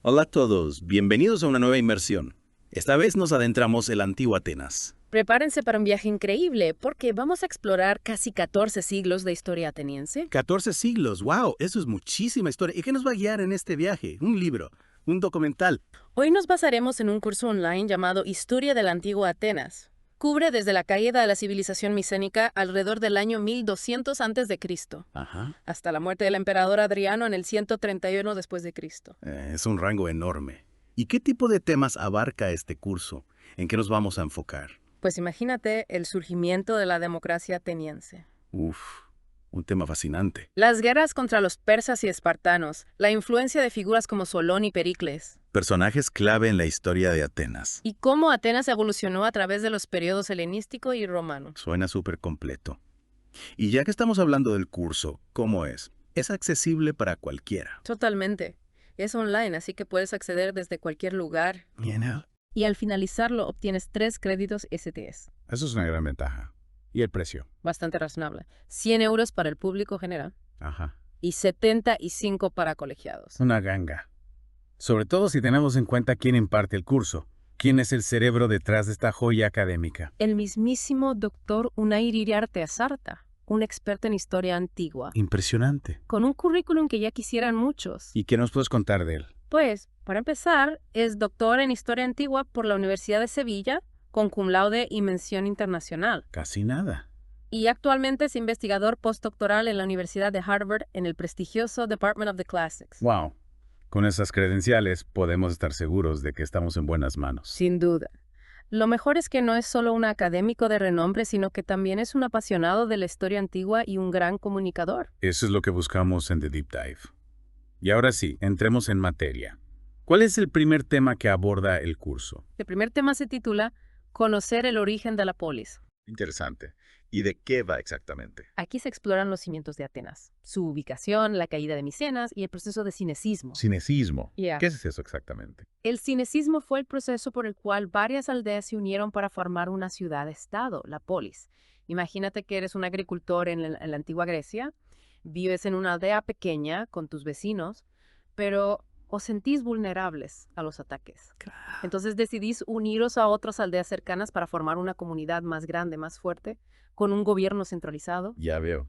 Hola a todos, bienvenidos a una nueva inmersión. Esta vez nos adentramos en la antigua Atenas. Prepárense para un viaje increíble porque vamos a explorar casi 14 siglos de historia ateniense. 14 siglos, wow, eso es muchísima historia. ¿Y qué nos va a guiar en este viaje? Un libro, un documental. Hoy nos basaremos en un curso online llamado Historia de la Antigua Atenas. Cubre desde la caída de la civilización micénica alrededor del año 1200 a.C. Ajá. hasta la muerte del emperador Adriano en el 131 después de Cristo. Es un rango enorme. ¿Y qué tipo de temas abarca este curso? ¿En qué nos vamos a enfocar? Pues imagínate el surgimiento de la democracia ateniense. Uf, un tema fascinante. Las guerras contra los persas y espartanos, la influencia de figuras como Solón y Pericles, Personajes clave en la historia de Atenas. y cómo Atenas evolucionó a través de los periodos helenístico y romano. Suena súper completo. Y ya que estamos hablando del curso, ¿cómo es? Es accesible para cualquiera. Totalmente. Es online, así que puedes acceder desde cualquier lugar. Bien. Y al finalizarlo obtienes 3 créditos STS. Eso es una gran ventaja. ¿Y el precio? Bastante razonable. 100 euros para el público general Ajá. y 75 para colegiados. Una ganga. Sobre todo si tenemos en cuenta quién imparte el curso. ¿Quién es el cerebro detrás de esta joya académica? El mismísimo doctor Unai Iriarte Asarta, un experto en historia antigua, Impresionante. con un currículum que ya quisieran muchos. ¿Y qué nos puedes contar de él? Pues, para empezar, es doctor en historia antigua por la Universidad de Sevilla, con cum laude y mención internacional. Casi nada. Y actualmente es investigador postdoctoral en la Universidad de Harvard en el prestigioso Department of the Classics. Wow. Con esas credenciales podemos estar seguros de que estamos en buenas manos. Sin duda. Lo mejor es que no es solo un académico de renombre, sino que también es un apasionado de la historia antigua y un gran comunicador. Eso es lo que buscamos en The Deep Dive. Y ahora sí, entremos en materia. ¿Cuál es el primer tema que aborda el curso? El primer tema se titula Conocer el origen de la polis. Interesante. ¿Y de qué va exactamente? Aquí se exploran los cimientos de Atenas, su ubicación, la caída de Micenas y el proceso de cinecismo. Cinecismo. Ya. ¿Qué es eso exactamente? El cinecismo fue el proceso por el cual varias aldeas se unieron para formar una ciudad-estado, la polis. Imagínate que eres un agricultor en la antigua Grecia, vives en una aldea pequeña con tus vecinos, pero os sentís vulnerables a los ataques. Entonces decidís uniros a otras aldeas cercanas para formar una comunidad más grande, más fuerte, con un gobierno centralizado. Ya veo.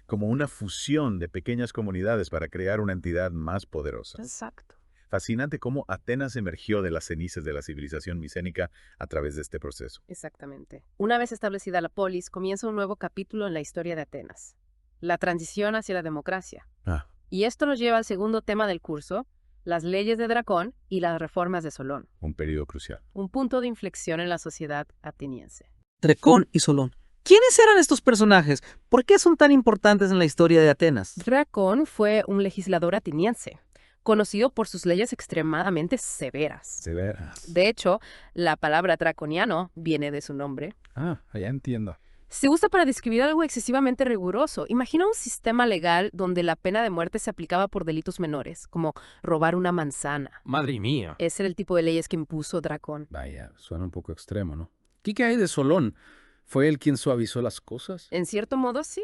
Como una fusión de pequeñas comunidades para crear una entidad más poderosa. Exacto. Fascinante cómo Atenas emergió de las cenizas de la civilización micénica a través de este proceso. Exactamente. Una vez establecida la polis, comienza un nuevo capítulo en la historia de Atenas, la transición hacia la democracia. Ah. Y esto nos lleva al segundo tema del curso, las leyes de Dracón y las reformas de Solón, Un periodo crucial. un punto de inflexión en la sociedad ateniense. Dracón y Solón. ¿Quiénes eran estos personajes? ¿Por qué son tan importantes en la historia de Atenas? Dracón fue un legislador ateniense, conocido por sus leyes extremadamente severas. Severas. De hecho, la palabra draconiano viene de su nombre. Ah, ya entiendo. Se usa para describir algo excesivamente riguroso. Imagina un sistema legal donde la pena de muerte se aplicaba por delitos menores, como robar una manzana. Madre mía. Ese era el tipo de leyes que impuso Dracón. Vaya, suena un poco extremo, ¿no? ¿Qué hay de Solón? ¿Fue él quien suavizó las cosas? En cierto modo, sí.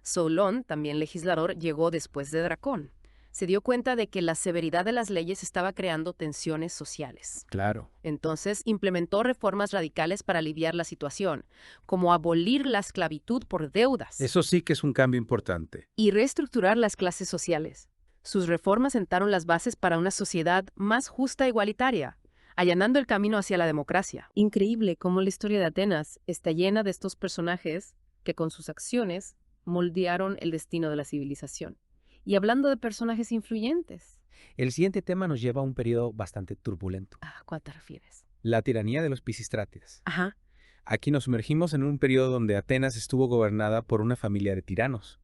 Solón, también legislador, llegó después de Dracón. Se dio cuenta de que la severidad de las leyes estaba creando tensiones sociales. Claro. Entonces, implementó reformas radicales para aliviar la situación, como abolir la esclavitud por deudas Eso sí que es un cambio importante. y reestructurar las clases sociales. Sus reformas sentaron las bases para una sociedad más justa e igualitaria, allanando el camino hacia la democracia. Increíble cómo la historia de Atenas está llena de estos personajes que con sus acciones moldearon el destino de la civilización. Y hablando de personajes influyentes, El siguiente tema nos lleva a un periodo bastante turbulento. ¿a cuál te refieres? La tiranía de los Pisístrates. Ajá. Aquí nos sumergimos en un periodo donde Atenas estuvo gobernada por una familia de tiranos,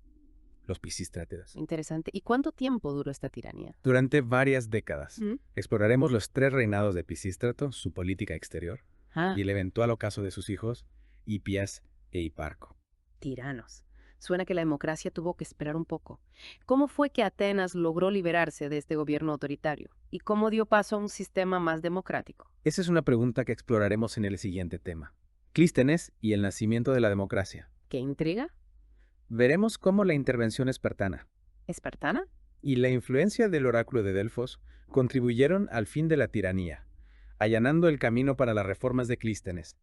los Pisístrates. Interesante. ¿Y cuánto tiempo duró esta tiranía? Durante varias décadas. ¿Mm? Exploraremos los 3 reinados de Pisístrato, su política exterior, Ah, y el eventual ocaso de sus hijos, Hipias e Hiparco. tiranos. Suena que la democracia tuvo que esperar un poco. ¿Cómo fue que Atenas logró liberarse de este gobierno autoritario? ¿Y cómo dio paso a un sistema más democrático? Esa es una pregunta que exploraremos en el siguiente tema. Clístenes y el nacimiento de la democracia. ¿Qué intriga? Veremos cómo la intervención espartana ¿Espartana? y la influencia del oráculo de Delfos Contribuyeron al fin de la tiranía, allanando el camino para las reformas de Clístenes,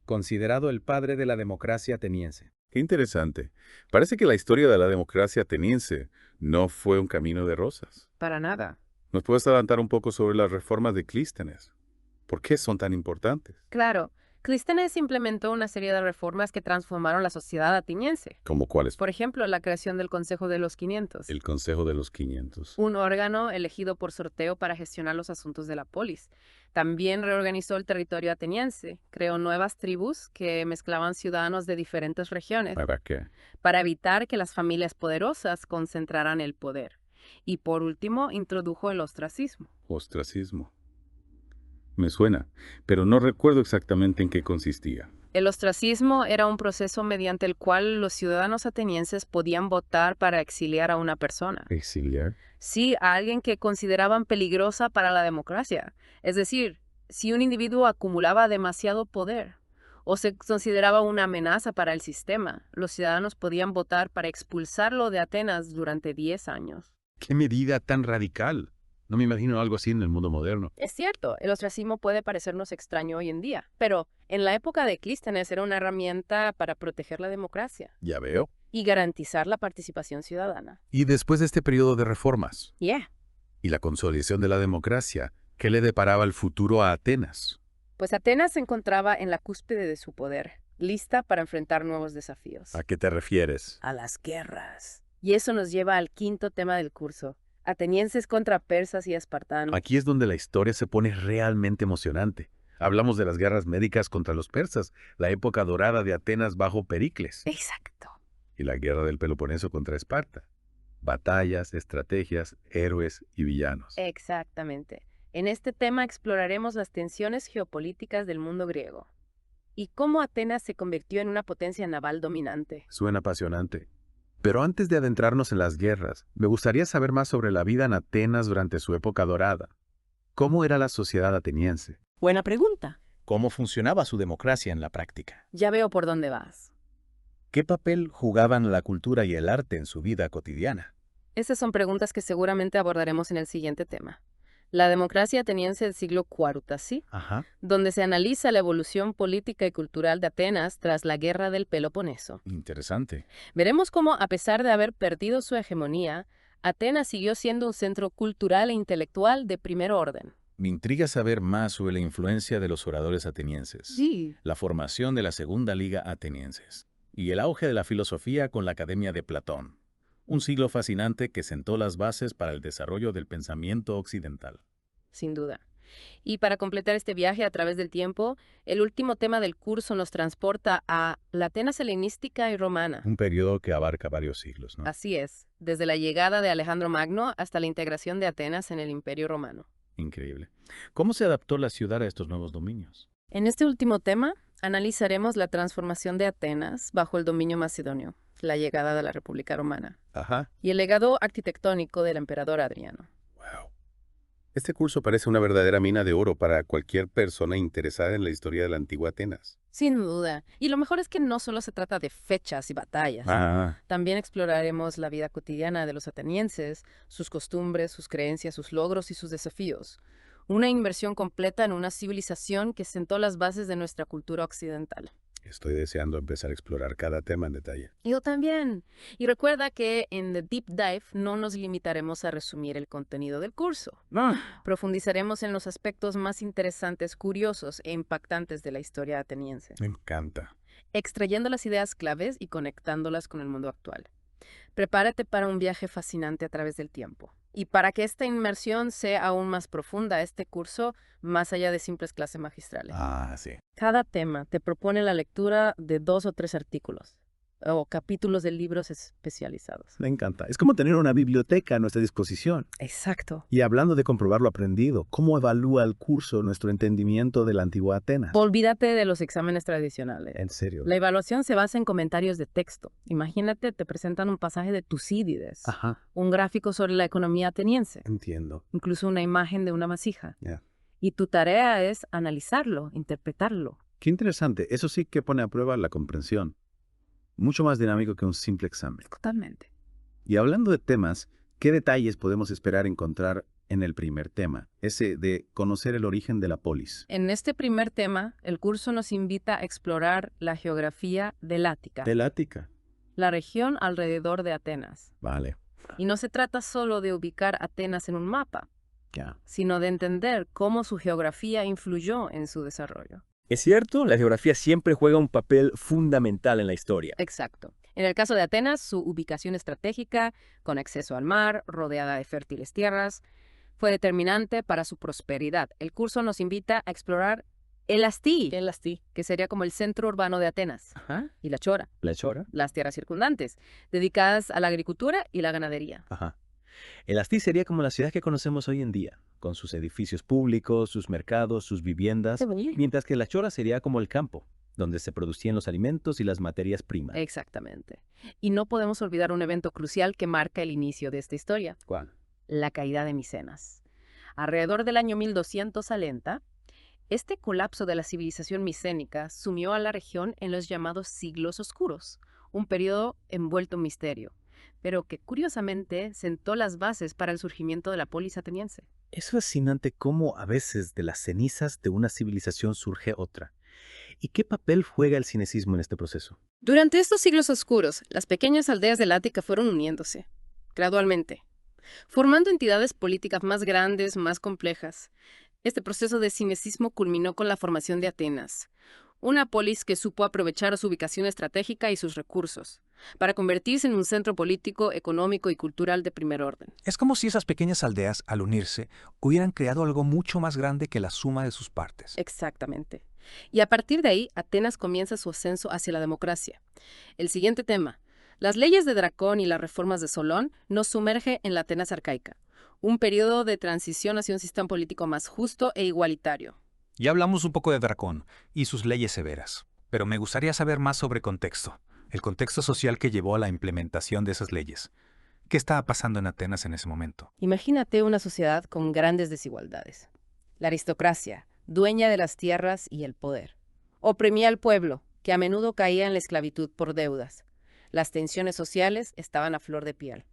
considerado el padre de la democracia ateniense. Qué interesante. Parece que la historia de la democracia ateniense no fue un camino de rosas. Para nada. ¿Nos puedes adelantar un poco sobre las reformas de Clístenes? ¿Por qué son tan importantes? Claro, Clístenes implementó una serie de reformas que transformaron la sociedad ateniense. ¿Cómo cuáles? Por ejemplo, la creación del Consejo de los 500, El Consejo de los 500. un órgano elegido por sorteo para gestionar los asuntos de la polis. También reorganizó el territorio ateniense, creó nuevas tribus que mezclaban ciudadanos de diferentes regiones ¿Para qué? para evitar que las familias poderosas concentraran el poder. Y por último, introdujo el ostracismo. Ostracismo. Me suena, pero no recuerdo exactamente en qué consistía. El ostracismo era un proceso mediante el cual los ciudadanos atenienses podían votar para exiliar a una persona. ¿Exiliar? Sí, a alguien que consideraban peligrosa para la democracia. Es decir, si un individuo acumulaba demasiado poder o se consideraba una amenaza para el sistema, los ciudadanos podían votar para expulsarlo de Atenas durante 10 años. ¡Qué medida tan radical! No me imagino algo así en el mundo moderno. Es cierto, el ostracismo puede parecernos extraño hoy en día, pero en la época de Clístenes era una herramienta para proteger la democracia Ya veo. y garantizar la participación ciudadana. Y después de este periodo de reformas Yeah. y la consolidación de la democracia, ¿qué le deparaba el futuro a Atenas? Pues Atenas se encontraba en la cúspide de su poder, lista para enfrentar nuevos desafíos. ¿A qué te refieres? A las guerras. Y eso nos lleva al quinto tema del curso: atenienses contra persas y espartanos. Aquí es donde la historia se pone realmente emocionante. Hablamos de las guerras médicas contra los persas, la época dorada de Atenas bajo Pericles, Exacto. y la guerra del Peloponeso contra Esparta. Batallas, estrategias, héroes y villanos. Exactamente. En este tema exploraremos las tensiones geopolíticas del mundo griego y cómo Atenas se convirtió en una potencia naval dominante. Suena apasionante. Pero antes de adentrarnos en las guerras, me gustaría saber más sobre la vida en Atenas durante su época dorada. ¿Cómo era la sociedad ateniense? Buena pregunta. ¿Cómo funcionaba su democracia en la práctica? Ya veo por dónde vas. ¿Qué papel jugaban la cultura y el arte en su vida cotidiana? Esas son preguntas que seguramente abordaremos en el siguiente tema. La democracia ateniense del siglo IV, ¿sí? Ajá. Donde se analiza la evolución política y cultural de Atenas tras la guerra del Peloponeso. Interesante. Veremos cómo, a pesar de haber perdido su hegemonía, Atenas siguió siendo un centro cultural e intelectual de primer orden. Me intriga saber más sobre la influencia de los oradores atenienses, Sí. la formación de la Segunda Liga Atenienses y el auge de la filosofía con la Academia de Platón. Un siglo fascinante que sentó las bases para el desarrollo del pensamiento occidental. Sin duda. Y para completar este viaje a través del tiempo, el último tema del curso nos transporta a la Atenas helenística y romana. Un periodo que abarca varios siglos, ¿no? Así es, desde la llegada de Alejandro Magno hasta la integración de Atenas en el Imperio Romano. Increíble. ¿Cómo se adaptó la ciudad a estos nuevos dominios? En este último tema, analizaremos la transformación de Atenas bajo el dominio macedonio, la llegada de la República Romana Ajá. y el legado arquitectónico del emperador Adriano. Wow. Este curso parece una verdadera mina de oro para cualquier persona interesada en la historia de la antigua Atenas. Sin duda. Y lo mejor es que no solo se trata de fechas y batallas. Ah, También exploraremos la vida cotidiana de los atenienses, sus costumbres, sus creencias, sus logros y sus desafíos. Una inmersión completa en una civilización que sentó las bases de nuestra cultura occidental. Estoy deseando empezar a explorar cada tema en detalle. Yo también. Y recuerda que en The Deep Dive no nos limitaremos a resumir el contenido del curso. Profundizaremos en los aspectos más interesantes, curiosos e impactantes de la historia ateniense, Me encanta. extrayendo las ideas claves y conectándolas con el mundo actual. Prepárate para un viaje fascinante a través del tiempo. Y para que esta inmersión sea aún más profunda, este curso, más allá de simples clases magistrales. ah, sí. Cada tema te propone la lectura de 2 o 3 artículos o capítulos de libros especializados. Me encanta. Es como tener una biblioteca a nuestra disposición. Exacto. Y hablando de comprobar lo aprendido, ¿cómo evalúa el curso nuestro entendimiento de la antigua Atenas? Olvídate de los exámenes tradicionales. En serio. La evaluación se basa en comentarios de texto. Imagínate, te presentan un pasaje de Tucídides, Ajá, un gráfico sobre la economía ateniense, entiendo. incluso una imagen de una vasija. Ya. Y tu tarea es analizarlo, interpretarlo. Qué interesante. Eso sí que pone a prueba la comprensión. Mucho más dinámico que un simple examen. Totalmente. Y hablando de temas, ¿qué detalles podemos esperar encontrar en el primer tema, ese de conocer el origen de la polis. En este primer tema, el curso nos invita a explorar la geografía del Ática, Del Ática. la región alrededor de Atenas. Vale, Y no se trata solo de ubicar Atenas en un mapa, ya. sino de entender cómo su geografía influyó en su desarrollo. Es cierto, la geografía siempre juega un papel fundamental en la historia. Exacto. En el caso de Atenas, su ubicación estratégica, con acceso al mar, rodeada de fértiles tierras, fue determinante para su prosperidad. El curso nos invita a explorar el Astí, ¿Qué es la Asti? que sería como el centro urbano de Atenas, Ajá. y la Chora, La Chora. las tierras circundantes, dedicadas a la agricultura y la ganadería. Ajá. El Asti sería como la ciudad que conocemos hoy en día, con sus edificios públicos, sus mercados, sus viviendas, mientras que la Chora sería como el campo, donde se producían los alimentos y las materias primas. Exactamente. Y no podemos olvidar un evento crucial que marca el inicio de esta historia, ¿Cuál? la caída de Micenas. Alrededor del año 1200 Alenta, este colapso de la civilización micénica sumió a la región en los llamados siglos oscuros, un periodo envuelto en misterio, pero que curiosamente sentó las bases para el surgimiento de la polis ateniense. Es fascinante cómo a veces de las cenizas de una civilización surge otra. ¿Y qué papel juega el cinecismo en este proceso? Durante estos siglos oscuros, las pequeñas aldeas del Ática fueron uniéndose, gradualmente, formando entidades políticas más grandes, más complejas. Este proceso de cinecismo culminó con la formación de Atenas, una polis que supo aprovechar su ubicación estratégica y sus recursos, para convertirse en un centro político, económico y cultural de primer orden. Es como si esas pequeñas aldeas, al unirse, hubieran creado algo mucho más grande que la suma de sus partes. Exactamente. Y a partir de ahí, Atenas comienza su ascenso hacia la democracia. El siguiente tema, las leyes de Dracón y las reformas de Solón, nos sumerge en la Atenas arcaica, un periodo de transición hacia un sistema político más justo e igualitario. Ya hablamos un poco de Dracón y sus leyes severas, pero me gustaría saber más sobre contexto, el contexto social que llevó a la implementación de esas leyes. ¿Qué estaba pasando en Atenas en ese momento? Imagínate una sociedad con grandes desigualdades. La aristocracia, dueña de las tierras y el poder, oprimía al pueblo, que a menudo caía en la esclavitud por deudas. Las tensiones sociales estaban a flor de piel.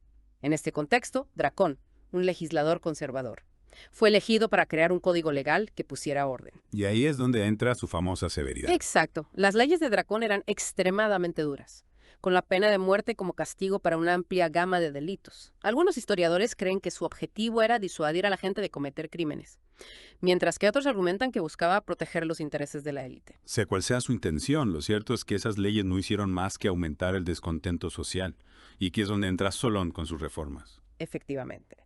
En este contexto, Dracón, un legislador conservador, fue elegido para crear un código legal que pusiera orden. Y ahí es donde entra su famosa severidad. Exacto. Las leyes de Dracón eran extremadamente duras, con la pena de muerte como castigo para una amplia gama de delitos. Algunos historiadores creen que su objetivo era disuadir a la gente de cometer crímenes, mientras que otros argumentan que buscaba proteger los intereses de la élite. Sea cual sea su intención, lo cierto es que esas leyes no hicieron más que aumentar el descontento social, y aquí es donde entra Solón con sus reformas. Efectivamente.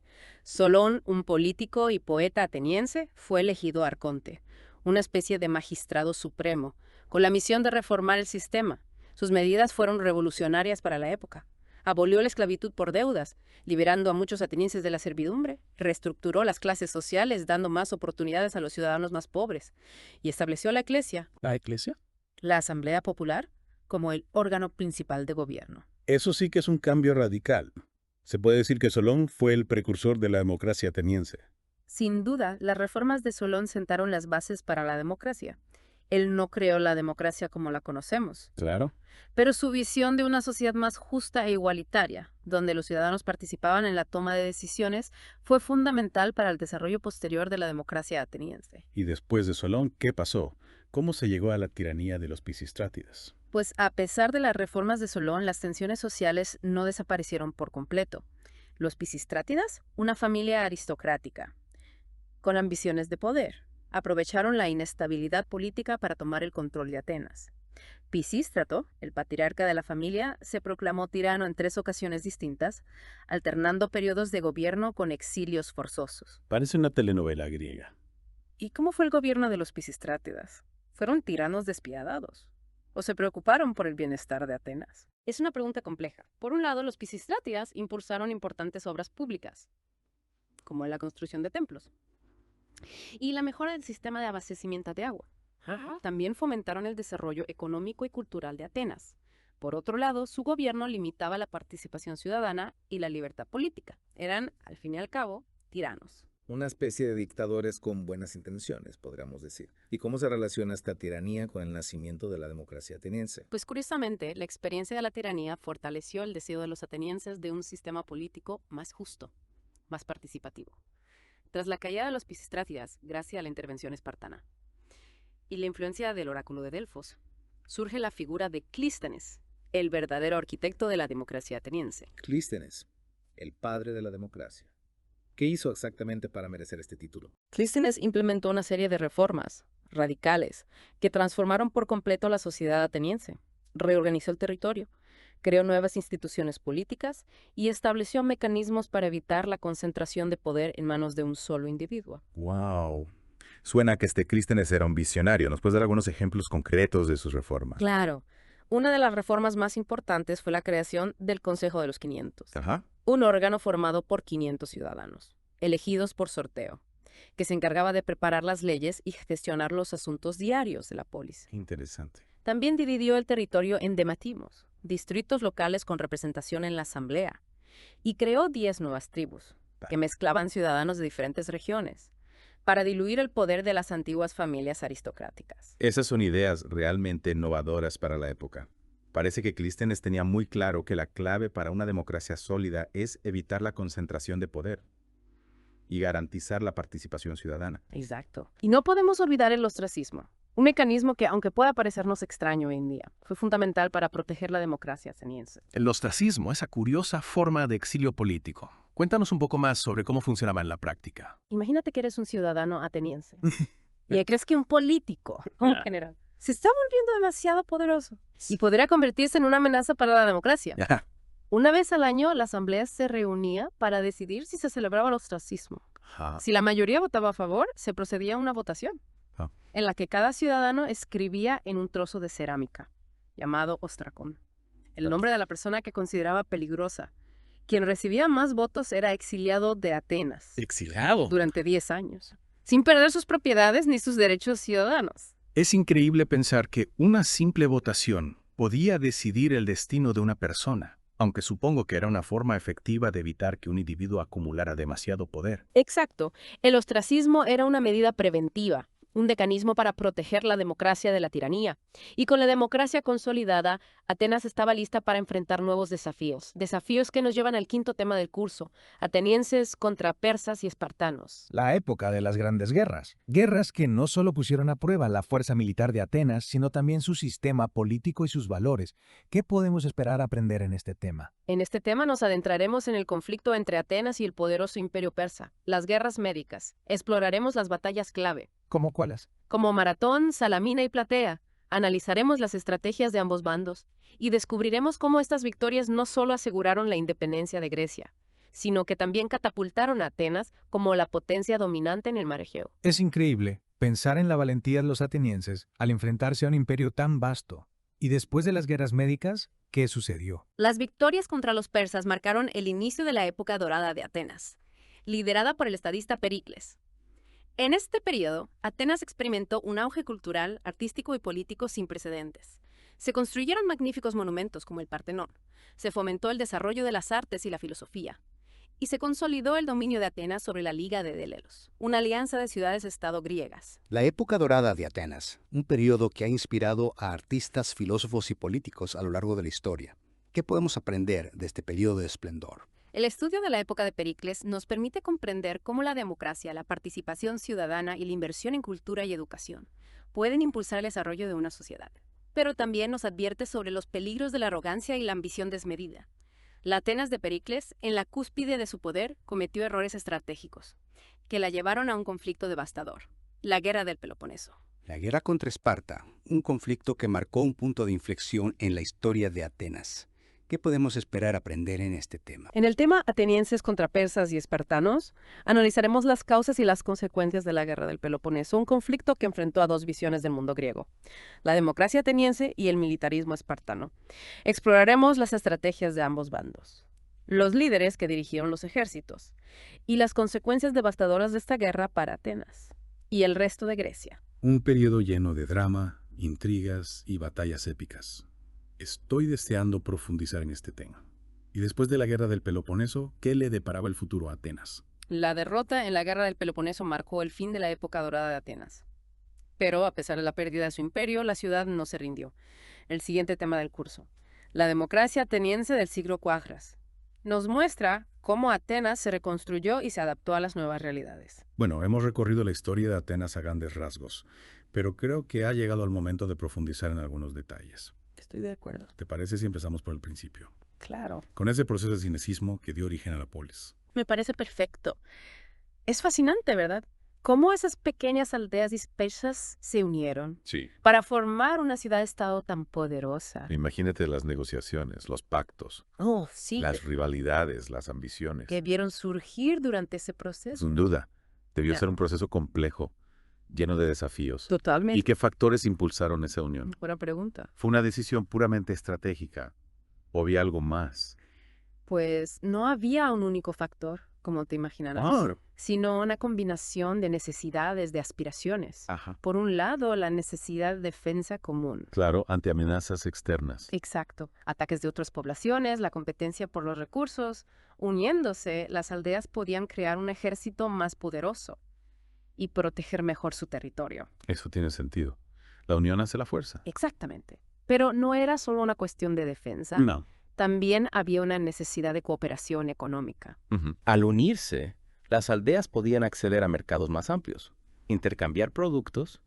Solón, un político y poeta ateniense, fue elegido arconte, una especie de magistrado supremo, con la misión de reformar el sistema. Sus medidas fueron revolucionarias para la época. Abolió la esclavitud por deudas, liberando a muchos atenienses de la servidumbre, reestructuró las clases sociales, dando más oportunidades a los ciudadanos más pobres, y estableció la Iglesia, ¿La iglesia? la Asamblea Popular, como el órgano principal de gobierno. Eso sí que es un cambio radical. Se puede decir que Solón fue el precursor de la democracia ateniense. Sin duda, las reformas de Solón sentaron las bases para la democracia. Él no creó la democracia como la conocemos, Claro. pero su visión de una sociedad más justa e igualitaria, donde los ciudadanos participaban en la toma de decisiones, fue fundamental para el desarrollo posterior de la democracia ateniense. Y después de Solón, ¿qué pasó? ¿Cómo se llegó a la tiranía de los Pisístrátidas? Pues a pesar de las reformas de Solón, las tensiones sociales no desaparecieron por completo. Los Pisístrátidas, una familia aristocrática, con ambiciones de poder, aprovecharon la inestabilidad política para tomar el control de Atenas. Pisístrato, el patriarca de la familia, se proclamó tirano en 3 ocasiones distintas, alternando periodos de gobierno con exilios forzosos. Parece una telenovela griega. ¿Y cómo fue el gobierno de los Pisístrátidas? ¿Fueron tiranos despiadados? ¿O se preocuparon por el bienestar de Atenas? Es una pregunta compleja. Por un lado, los Pisístrátidas impulsaron importantes obras públicas, como la construcción de templos, y la mejora del sistema de abastecimiento de agua. También fomentaron el desarrollo económico y cultural de Atenas. Por otro lado, su gobierno limitaba la participación ciudadana y la libertad política. Eran, al fin y al cabo, tiranos. Una especie de dictadores con buenas intenciones, podríamos decir. ¿Y cómo se relaciona esta tiranía con el nacimiento de la democracia ateniense? Pues curiosamente, la experiencia de la tiranía fortaleció el deseo de los atenienses de un sistema político más justo, más participativo. tras la caída de los Pisístratas, gracias a la intervención espartana y la influencia del oráculo de Delfos, surge la figura de Clístenes, el verdadero arquitecto de la democracia ateniense. Clístenes, el padre de la democracia. ¿Qué hizo exactamente para merecer este título? Clístenes implementó una serie de reformas radicales que transformaron por completo la sociedad ateniense. Reorganizó el territorio, creó nuevas instituciones políticas y estableció mecanismos para evitar la concentración de poder en manos de un solo individuo. ¡Wow! Suena que este Clístenes era un visionario. ¿Nos puedes dar algunos ejemplos concretos de sus reformas? Claro, una de las reformas más importantes fue la creación del Consejo de los 500, Ajá. un órgano formado por 500 ciudadanos, elegidos por sorteo, que se encargaba de preparar las leyes y gestionar los asuntos diarios de la polis. Interesante. También dividió el territorio en dematimos, distritos locales con representación en la asamblea, y creó 10 nuevas tribus, que mezclaban ciudadanos de diferentes regiones, para diluir el poder de las antiguas familias aristocráticas. Esas son ideas realmente innovadoras para la época. Parece que Clístenes tenía muy claro que la clave para una democracia sólida es evitar la concentración de poder y garantizar la participación ciudadana. Exacto. Y no podemos olvidar el ostracismo, un mecanismo que, aunque pueda parecernos extraño hoy en día, fue fundamental para proteger la democracia ateniense. El ostracismo, esa curiosa forma de exilio político. Cuéntanos un poco más sobre cómo funcionaba en la práctica. Imagínate que eres un ciudadano ateniense y crees que un político, en general, se está volviendo demasiado poderoso y podría convertirse en una amenaza para la democracia. Una vez al año, la asamblea se reunía para decidir si se celebraba el ostracismo. Si la mayoría votaba a favor, se procedía a una votación, en la que cada ciudadano escribía en un trozo de cerámica, llamado ostracón, el nombre de la persona que consideraba peligrosa. Quien recibía más votos era exiliado de Atenas. ¿Exiliado? Durante 10 años, sin perder sus propiedades ni sus derechos ciudadanos. Es increíble pensar que una simple votación podía decidir el destino de una persona, aunque supongo que era una forma efectiva de evitar que un individuo acumulara demasiado poder. Exacto. El ostracismo era una medida preventiva, un mecanismo para proteger la democracia de la tiranía. Y con la democracia consolidada, Atenas estaba lista para enfrentar nuevos desafíos. Desafíos que nos llevan al quinto tema del curso: atenienses contra persas y espartanos. La época de las grandes guerras. Guerras que no solo pusieron a prueba la fuerza militar de Atenas, sino también su sistema político y sus valores. ¿Qué podemos esperar aprender en este tema? En este tema nos adentraremos en el conflicto entre Atenas y el poderoso imperio persa, las guerras médicas. Exploraremos las batallas clave. ¿Cómo cuáles? Como Maratón, Salamina y Platea. Analizaremos las estrategias de ambos bandos y descubriremos cómo estas victorias no solo aseguraron la independencia de Grecia, sino que también catapultaron a Atenas como la potencia dominante en el mar Egeo. Es increíble pensar en la valentía de los atenienses al enfrentarse a un imperio tan vasto. Y después de las guerras médicas, ¿qué sucedió? Las victorias contra los persas marcaron el inicio de la época dorada de Atenas, liderada por el estadista Pericles. En este periodo, Atenas experimentó un auge cultural, artístico y político sin precedentes. Se construyeron magníficos monumentos como el Partenón, se fomentó el desarrollo de las artes y la filosofía, y se consolidó el dominio de Atenas sobre la Liga de Délelos, una alianza de ciudades-estado griegas. La época dorada de Atenas, un periodo que ha inspirado a artistas, filósofos y políticos a lo largo de la historia. ¿Qué podemos aprender de este periodo de esplendor? El estudio de la época de Pericles nos permite comprender cómo la democracia, la participación ciudadana y la inversión en cultura y educación pueden impulsar el desarrollo de una sociedad. Pero también nos advierte sobre los peligros de la arrogancia y la ambición desmedida. La Atenas de Pericles, en la cúspide de su poder, cometió errores estratégicos que la llevaron a un conflicto devastador, la Guerra del Peloponeso. La guerra contra Esparta, un conflicto que marcó un punto de inflexión en la historia de Atenas. ¿Qué podemos esperar aprender en este tema? En el tema atenienses contra persas y espartanos, analizaremos las causas y las consecuencias de la Guerra del Peloponeso, un conflicto que enfrentó a dos visiones del mundo griego, la democracia ateniense y el militarismo espartano. Exploraremos las estrategias de ambos bandos, los líderes que dirigieron los ejércitos y las consecuencias devastadoras de esta guerra para Atenas y el resto de Grecia. Un periodo lleno de drama, intrigas y batallas épicas. Estoy deseando profundizar en este tema. Y después de la guerra del Peloponeso, ¿qué le deparaba el futuro a Atenas? La derrota en la Guerra del Peloponeso marcó el fin de la época dorada de Atenas. Pero, a pesar de la pérdida de su imperio, la ciudad no se rindió. El siguiente tema del curso: la democracia ateniense del siglo IV. Nos muestra cómo Atenas se reconstruyó y se adaptó a las nuevas realidades. Bueno, hemos recorrido la historia de Atenas a grandes rasgos, pero creo que ha llegado el momento de profundizar en algunos detalles. Estoy de acuerdo. ¿Te parece si empezamos por el principio? Claro. Con ese proceso de cinecismo que dio origen a la polis. Me parece perfecto. Es fascinante, ¿verdad? Cómo esas pequeñas aldeas dispersas se unieron Sí. para formar una ciudad-estado tan poderosa. Imagínate las negociaciones, los pactos, Oh, sí. las rivalidades, las ambiciones. Que vieron surgir durante ese proceso. Sin duda, debió Ya. ser un proceso complejo, lleno de desafíos. Totalmente. ¿Y qué factores impulsaron esa unión? Buena pregunta. ¿Fue una decisión puramente estratégica o había algo más? Pues no había un único factor, como te imaginarás, sino una combinación de necesidades, de aspiraciones. Ajá. Por un lado, la necesidad de defensa común. Claro, ante amenazas externas. Exacto. Ataques de otras poblaciones, la competencia por los recursos. Uniéndose, las aldeas podían crear un ejército más poderoso y proteger mejor su territorio. Eso tiene sentido. La unión hace la fuerza. Exactamente. Pero no era solo una cuestión de defensa. No. También había una necesidad de cooperación económica. Al unirse, las aldeas podían acceder a mercados más amplios, intercambiar productos,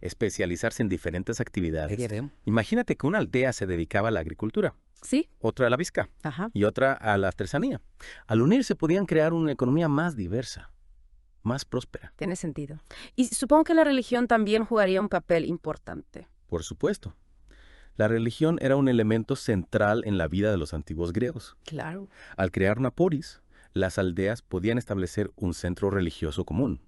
especializarse en diferentes actividades. Imagínate que una aldea se dedicaba a la agricultura, Sí. otra a la pesca Ajá. y otra a la artesanía. Al unirse podían crear una economía más diversa, más próspera. Tiene sentido. Y supongo que la religión también jugaría un papel importante. Por supuesto. La religión era un elemento central en la vida de los antiguos griegos. Claro. Al crear una polis, las aldeas podían establecer un centro religioso común,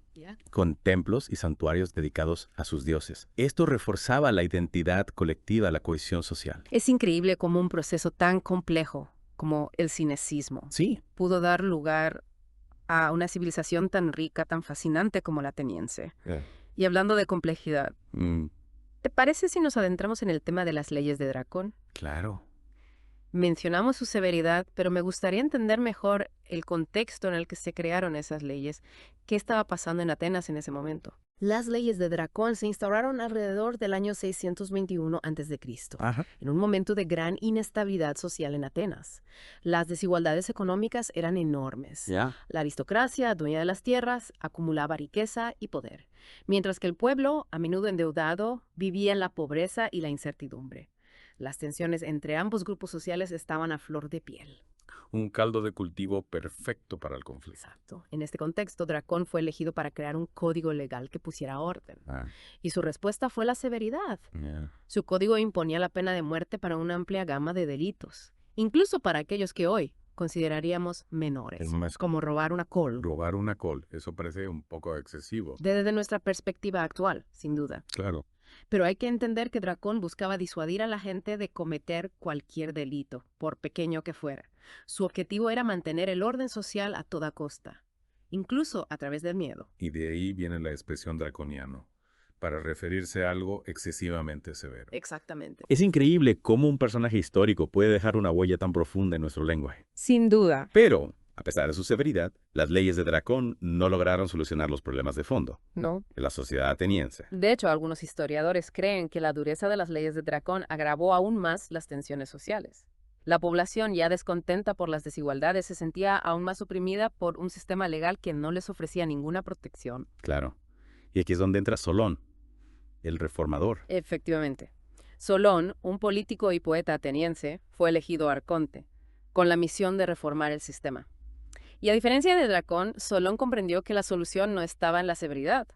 con templos y santuarios dedicados a sus dioses. Esto reforzaba la identidad colectiva, la cohesión social. Es increíble cómo un proceso tan complejo como el cinecismo Sí. pudo dar lugar a una civilización tan rica, tan fascinante como la ateniense. Y hablando de complejidad, ¿te parece si nos adentramos en el tema de las leyes de Dracón? Claro. Mencionamos su severidad, pero me gustaría entender mejor el contexto en el que se crearon esas leyes. ¿Qué estaba pasando en Atenas en ese momento? Las leyes de Dracón se instauraron alrededor del año 621 a.C., en un momento de gran inestabilidad social en Atenas. Las desigualdades económicas eran enormes. La aristocracia, dueña de las tierras, acumulaba riqueza y poder, mientras que el pueblo, a menudo endeudado, vivía en la pobreza y la incertidumbre. Las tensiones entre ambos grupos sociales estaban a flor de piel. Un caldo de cultivo perfecto para el conflicto. Exacto. En este contexto, Dracón fue elegido para crear un código legal que pusiera orden. Y su respuesta fue la severidad. Su código imponía la pena de muerte para una amplia gama de delitos, incluso para aquellos que hoy consideraríamos menores, como robar una col. Robar una col, eso parece un poco excesivo. Desde nuestra perspectiva actual, sin duda. Claro. Pero hay que entender que Dracón buscaba disuadir a la gente de cometer cualquier delito, por pequeño que fuera. Su objetivo era mantener el orden social a toda costa, incluso a través del miedo. Y de ahí viene la expresión draconiano, para referirse a algo excesivamente severo. Exactamente. Es increíble cómo un personaje histórico puede dejar una huella tan profunda en nuestro lenguaje. Sin duda. Pero, a pesar de su severidad, las leyes de Dracón no lograron solucionar los problemas de fondo No. de la sociedad ateniense. De hecho, algunos historiadores creen que la dureza de las leyes de Dracón agravó aún más las tensiones sociales. La población, ya descontenta por las desigualdades, se sentía aún más oprimida por un sistema legal que no les ofrecía ninguna protección. Claro. Y aquí es donde entra Solón, el reformador. Efectivamente. Solón, un político y poeta ateniense, fue elegido arconte, con la misión de reformar el sistema. Y a diferencia de Dracón, Solón comprendió que la solución no estaba en la severidad,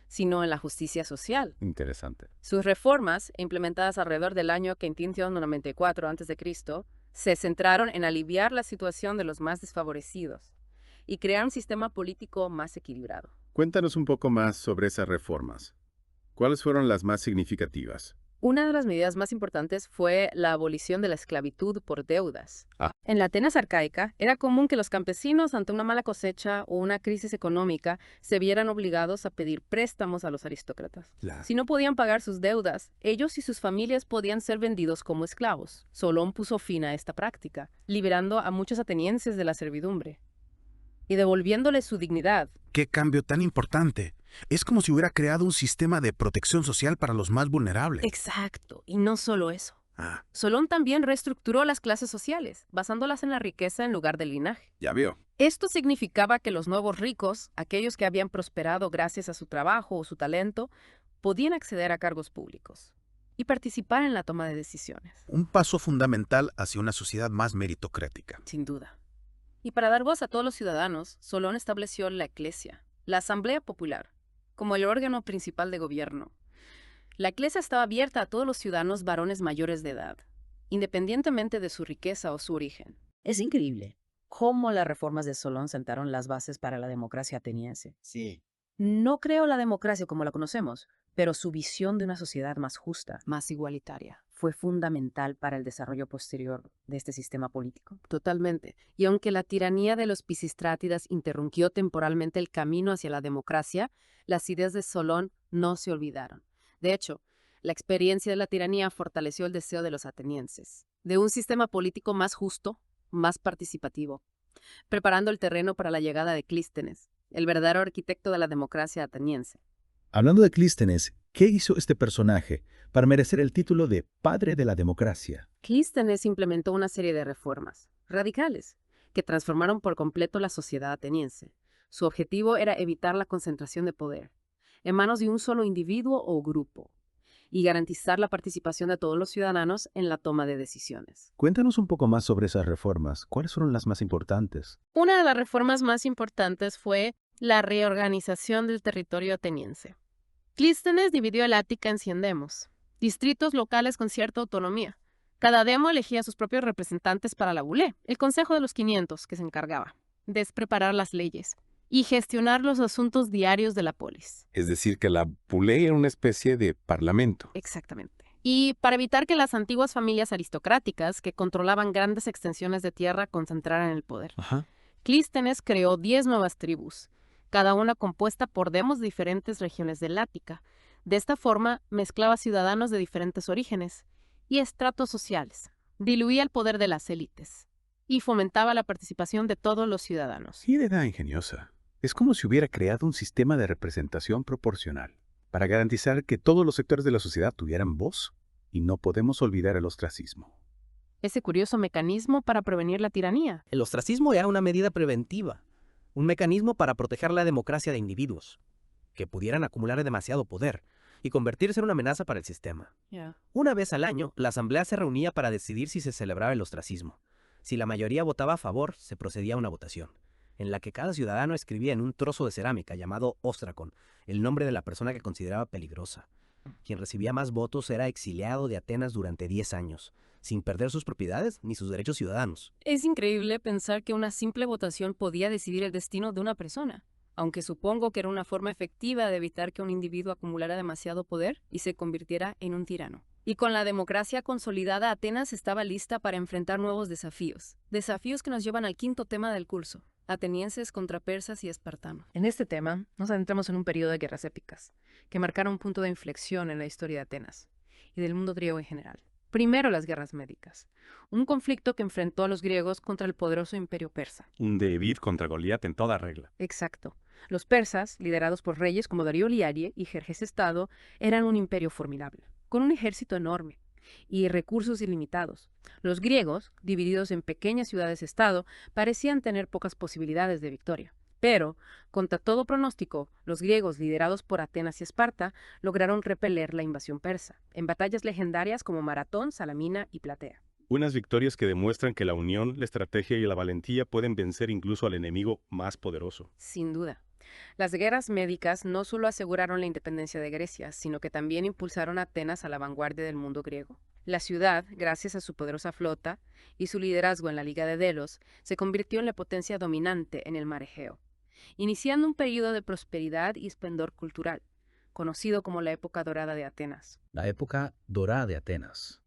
sino en la justicia social. Interesante. Sus reformas, implementadas alrededor del año 594 a.C., se centraron en aliviar la situación de los más desfavorecidos y crear un sistema político más equilibrado. Cuéntanos un poco más sobre esas reformas. ¿Cuáles fueron las más significativas? Una de las medidas más importantes fue la abolición de la esclavitud por deudas. En la Atenas arcaica, era común que los campesinos, ante una mala cosecha o una crisis económica, se vieran obligados a pedir préstamos a los aristócratas. Si no podían pagar sus deudas, ellos y sus familias podían ser vendidos como esclavos. Solón puso fin a esta práctica, liberando a muchos atenienses de la servidumbre y devolviéndoles su dignidad. ¡Qué cambio tan importante! Es como si hubiera creado un sistema de protección social para los más vulnerables. Exacto. Y no solo eso. Solón también reestructuró las clases sociales, basándolas en la riqueza en lugar del linaje. Ya vio. Esto significaba que los nuevos ricos, aquellos que habían prosperado gracias a su trabajo o su talento, podían acceder a cargos públicos y participar en la toma de decisiones. Un paso fundamental hacia una sociedad más meritocrática. Sin duda. Y para dar voz a todos los ciudadanos, Solón estableció la Eclesia, la Asamblea Popular, como el órgano principal de gobierno. La Eclesia estaba abierta a todos los ciudadanos varones mayores de edad, independientemente de su riqueza o su origen. Es increíble cómo las reformas de Solón sentaron las bases para la democracia ateniense. Sí. No creo la democracia como la conocemos, pero su visión de una sociedad más justa, más igualitaria, fue fundamental para el desarrollo posterior de este sistema político. Totalmente. Y aunque la tiranía de los Pisistrátidas interrumpió temporalmente el camino hacia la democracia, las ideas de Solón no se olvidaron. De hecho, la experiencia de la tiranía fortaleció el deseo de los atenienses, de un sistema político más justo, más participativo, preparando el terreno para la llegada de Clístenes, el verdadero arquitecto de la democracia ateniense. Hablando de Clístenes, ¿qué hizo este personaje para merecer el título de padre de la democracia? Clístenes implementó una serie de reformas radicales que transformaron por completo la sociedad ateniense. Su objetivo era evitar la concentración de poder en manos de un solo individuo o grupo y garantizar la participación de todos los ciudadanos en la toma de decisiones. Cuéntanos un poco más sobre esas reformas. ¿Cuáles fueron las más importantes? Una de las reformas más importantes fue la reorganización del territorio ateniense. Clístenes dividió el Ática en 100 demos, distritos locales con cierta autonomía. Cada demo elegía sus propios representantes para la bulé, el Consejo de los 500, que se encargaba de preparar las leyes y gestionar los asuntos diarios de la polis. Es decir, que la bulé era una especie de parlamento. Exactamente. Y para evitar que las antiguas familias aristocráticas que controlaban grandes extensiones de tierra concentraran el poder, Clístenes creó 10 nuevas tribus, cada una compuesta por demos de diferentes regiones del Ática. De esta forma, mezclaba ciudadanos de diferentes orígenes y estratos sociales, diluía el poder de las élites y fomentaba la participación de todos los ciudadanos. ¡Qué idea ingeniosa! Es como si hubiera creado un sistema de representación proporcional para garantizar que todos los sectores de la sociedad tuvieran voz, y no podemos olvidar el ostracismo. Ese curioso mecanismo para prevenir la tiranía. El ostracismo era una medida preventiva, un mecanismo para proteger la democracia de individuos que pudieran acumular demasiado poder y convertirse en una amenaza para el sistema. Una vez al año, la asamblea se reunía para decidir si se celebraba el ostracismo. Si la mayoría votaba a favor, se procedía a una votación, en la que cada ciudadano escribía en un trozo de cerámica llamado ostracon el nombre de la persona que consideraba peligrosa. Quien recibía más votos era exiliado de Atenas durante 10 años, sin perder sus propiedades ni sus derechos ciudadanos. Es increíble pensar que una simple votación podía decidir el destino de una persona, aunque supongo que era una forma efectiva de evitar que un individuo acumulara demasiado poder y se convirtiera en un tirano. Y con la democracia consolidada, Atenas estaba lista para enfrentar nuevos desafíos. Desafíos que nos llevan al quinto tema del curso: atenienses contra persas y espartanos. En este tema, nos adentramos en un periodo de guerras épicas, que marcaron un punto de inflexión en la historia de Atenas y del mundo griego en general. Primero, las guerras médicas, un conflicto que enfrentó a los griegos contra el poderoso imperio persa. Un David contra Goliat en toda regla. Exacto. Los persas, liderados por reyes como Darío Liarie y Jerjes Estado, eran un imperio formidable, con un ejército enorme y recursos ilimitados. Los griegos, divididos en pequeñas ciudades-estado, parecían tener pocas posibilidades de victoria. Pero, contra todo pronóstico, los griegos, liderados por Atenas y Esparta, lograron repeler la invasión persa, en batallas legendarias como Maratón, Salamina y Platea. Unas victorias que demuestran que la unión, la estrategia y la valentía pueden vencer incluso al enemigo más poderoso. Sin duda. Las guerras médicas no solo aseguraron la independencia de Grecia, sino que también impulsaron a Atenas a la vanguardia del mundo griego. La ciudad, gracias a su poderosa flota y su liderazgo en la Liga de Delos, se convirtió en la potencia dominante en el mar Egeo, iniciando un periodo de prosperidad y esplendor cultural, conocido como la época dorada de Atenas. La época dorada de Atenas.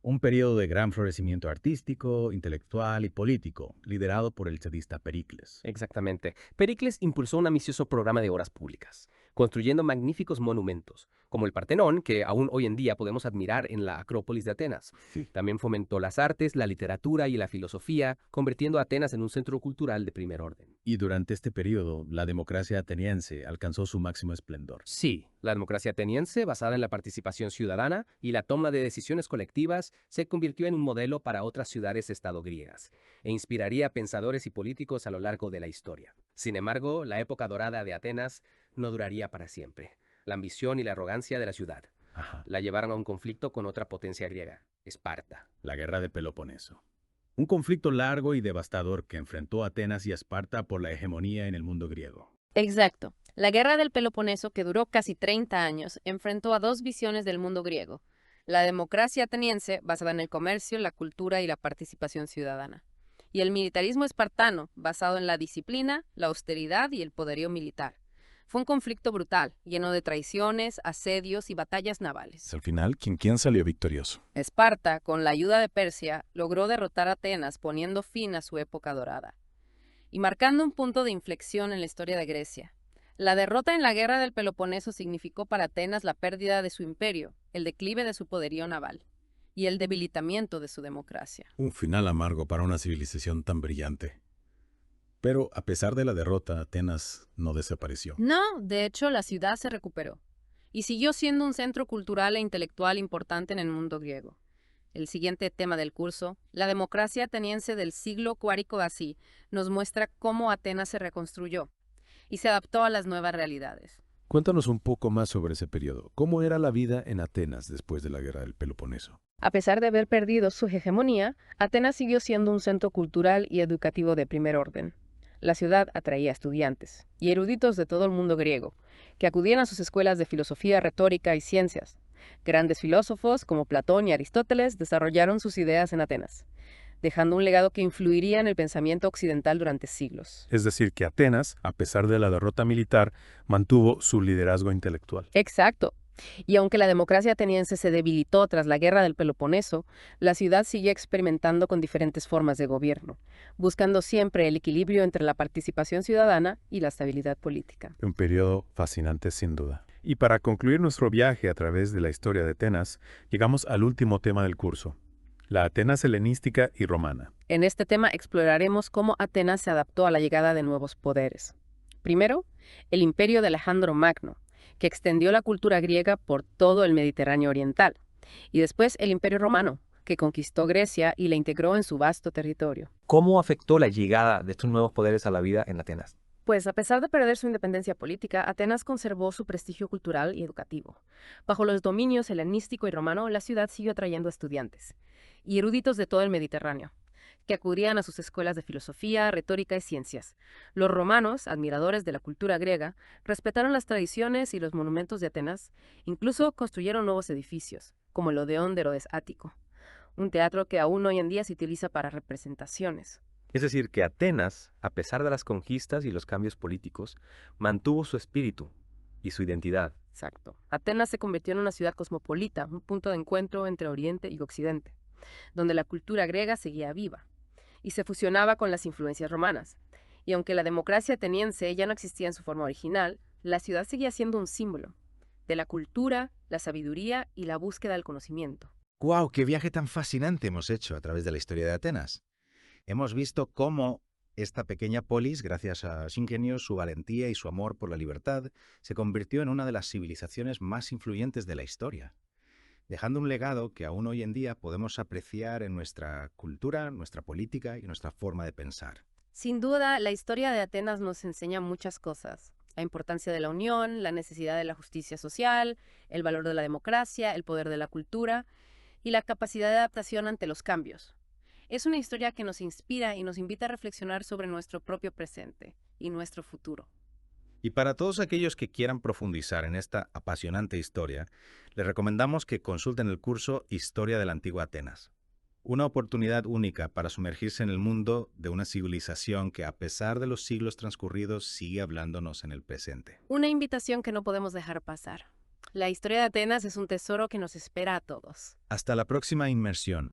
Un periodo de gran florecimiento artístico, intelectual y político, liderado por el estadista Pericles. Exactamente. Pericles impulsó un ambicioso programa de obras públicas. construyendo magníficos monumentos, como el Partenón, que aún hoy en día podemos admirar en la Acrópolis de Atenas. También fomentó las artes, la literatura y la filosofía, convirtiendo a Atenas en un centro cultural de primer orden. Y durante este periodo, la democracia ateniense alcanzó su máximo esplendor. Sí, la democracia ateniense, basada en la participación ciudadana y la toma de decisiones colectivas, se convirtió en un modelo para otras ciudades-estado griegas e inspiraría a pensadores y políticos a lo largo de la historia. Sin embargo, la época dorada de Atenas no duraría para siempre. La ambición y la arrogancia de la ciudad la llevaron a un conflicto con otra potencia griega, Esparta. La guerra de Peloponeso. Un conflicto largo y devastador que enfrentó a Atenas y a Esparta por la hegemonía en el mundo griego. Exacto. La guerra del Peloponeso, que duró casi 30 años, enfrentó a dos visiones del mundo griego. La democracia ateniense, basada en el comercio, la cultura y la participación ciudadana. Y el militarismo espartano, basado en la disciplina, la austeridad y el poderío militar. Fue un conflicto brutal, lleno de traiciones, asedios y batallas navales. Al final, ¿quién salió victorioso? Esparta, con la ayuda de Persia, logró derrotar a Atenas, poniendo fin a su época dorada y marcando un punto de inflexión en la historia de Grecia. La derrota en la guerra del Peloponeso significó para Atenas la pérdida de su imperio, el declive de su poderío naval y el debilitamiento de su democracia. Un final amargo para una civilización tan brillante. Pero, a pesar de la derrota, Atenas no desapareció. No, de hecho, la ciudad se recuperó y siguió siendo un centro cultural e intelectual importante en el mundo griego. El siguiente tema del curso, la democracia ateniense del siglo IV a.C., nos muestra cómo Atenas se reconstruyó y se adaptó a las nuevas realidades. Cuéntanos un poco más sobre ese periodo. ¿Cómo era la vida en Atenas después de la guerra del Peloponeso? A pesar de haber perdido su hegemonía, Atenas siguió siendo un centro cultural y educativo de primer orden. La ciudad atraía estudiantes y eruditos de todo el mundo griego, que acudían a sus escuelas de filosofía, retórica y ciencias. Grandes filósofos como Platón y Aristóteles desarrollaron sus ideas en Atenas, dejando un legado que influiría en el pensamiento occidental durante siglos. Es decir, que Atenas, a pesar de la derrota militar, mantuvo su liderazgo intelectual. Exacto. Y aunque la democracia ateniense se debilitó tras la guerra del Peloponeso, la ciudad siguió experimentando con diferentes formas de gobierno, buscando siempre el equilibrio entre la participación ciudadana y la estabilidad política. Un periodo fascinante sin duda. Y para concluir nuestro viaje a través de la historia de Atenas, llegamos al último tema del curso, la Atenas helenística y romana. En este tema exploraremos cómo Atenas se adaptó a la llegada de nuevos poderes. Primero, el imperio de Alejandro Magno, que extendió la cultura griega por todo el Mediterráneo oriental, y después el Imperio Romano, que conquistó Grecia y la integró en su vasto territorio. ¿Cómo afectó la llegada de estos nuevos poderes a la vida en Atenas? Pues a pesar de perder su independencia política, Atenas conservó su prestigio cultural y educativo. Bajo los dominios helenístico y romano, la ciudad siguió atrayendo estudiantes y eruditos de todo el Mediterráneo, que acudían a sus escuelas de filosofía, retórica y ciencias. Los romanos, admiradores de la cultura griega, respetaron las tradiciones y los monumentos de Atenas, incluso construyeron nuevos edificios, como el Odeón de Herodes Ático, un teatro que aún hoy en día se utiliza para representaciones. Es decir, que Atenas, a pesar de las conquistas y los cambios políticos, mantuvo su espíritu y su identidad. Exacto. Atenas se convirtió en una ciudad cosmopolita, un punto de encuentro entre Oriente y Occidente, donde la cultura griega seguía viva y se fusionaba con las influencias romanas. Y aunque la democracia ateniense ya no existía en su forma original, la ciudad seguía siendo un símbolo de la cultura, la sabiduría y la búsqueda del conocimiento. ¡Guau! ¡Qué viaje tan fascinante hemos hecho a través de la historia de Atenas! Hemos visto cómo esta pequeña polis, gracias a su ingenio, su valentía y su amor por la libertad, se convirtió en una de las civilizaciones más influyentes de la historia, dejando un legado que aún hoy en día podemos apreciar en nuestra cultura, nuestra política y nuestra forma de pensar. Sin duda, la historia de Atenas nos enseña muchas cosas. La importancia de la unión, la necesidad de la justicia social, el valor de la democracia, el poder de la cultura y la capacidad de adaptación ante los cambios. Es una historia que nos inspira y nos invita a reflexionar sobre nuestro propio presente y nuestro futuro. Y para todos aquellos que quieran profundizar en esta apasionante historia, les recomendamos que consulten el curso Historia de la Antigua Atenas. Una oportunidad única para sumergirse en el mundo de una civilización que, a pesar de los siglos transcurridos, sigue hablándonos en el presente. Una invitación que no podemos dejar pasar. La historia de Atenas es un tesoro que nos espera a todos. Hasta la próxima inmersión.